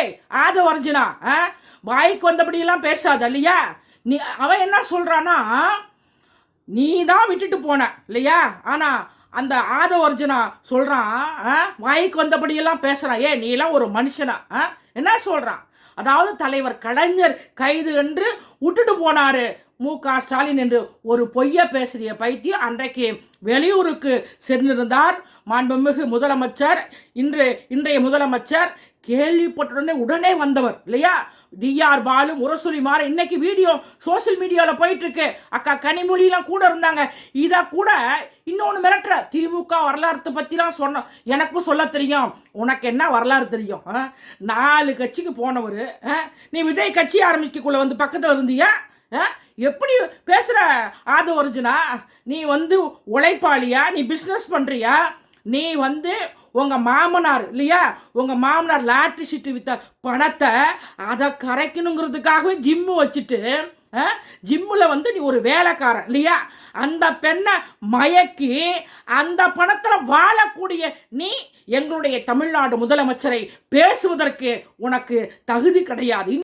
ஏய் ஆதவர்ஜுனா, வாய்க்கு வந்தபடியெல்லாம் பேசாத இல்லையா? நீ அவன் என்ன சொல்கிறான்னா, நீ தான் விட்டுட்டு போன இல்லையா? ஆனால் அந்த ஆதவர்ஜுனா சொல்கிறான், வாய்க்கு வந்தபடியெல்லாம் பேசுகிறான். நீ எல்லாம் ஒரு மனுஷனா? என்ன சொல்கிறான்? அதாவது தலைவர் கலைஞர் கைது என்று விட்டுட்டு போனார் மு.க.ஸ்டாலின் என்று ஒரு பொய்ய பேசுகிற பைத்தியம் அன்றைக்கு வெளியூருக்கு சென்றிருந்தார் மாண்புமிகு முதலமைச்சர். இன்றைய முதலமைச்சர் கேள்விப்பட்டுடனே உடனே வந்தவர் இல்லையா? டிஆர் பாலு, முரசொலி மாற இன்னைக்கு வீடியோ சோசியல் மீடியாவில் போயிட்டு இருக்கு. அக்கா கனிமொழியெல்லாம் கூட இருந்தாங்க. இதை கூட இன்னொன்று மிரட்டுற, திமுக வரலாறு பற்றிலாம் சொன்ன எனக்கும் சொல்ல தெரியும், உனக்கு என்ன வரலாறு தெரியும்? 4 கட்சிக்கு போனவர், நீ விஜய் கட்சி ஆரம்பிக்கக்குள்ள வந்து பக்கத்தில் இருந்தியா? எப்படி பேசுகிற ஆதவர்ஜுனா? நீ வந்து உழைப்பாளியா? நீ பிஸ்னஸ் பண்ணுறியா? நீ வந்து உங்கள் மாமனார் இல்லையா, உங்கள் மாமனார் லாட்ரி சீட்டு வித்த பணத்தை அதை கரைக்கணுங்கிறதுக்காகவே ஜிம்மு வச்சுட்டு, ஜிம்மில் வந்து நீ ஒரு வேலைக்காரன் இல்லையா? அந்த பெண்ணை மயக்கி அந்த பணத்தில் வாழக்கூடிய நீ எங்களுடைய தமிழ்நாடு முதலமைச்சரை பேசுவதற்கு உனக்கு தகுதி கிடையாது.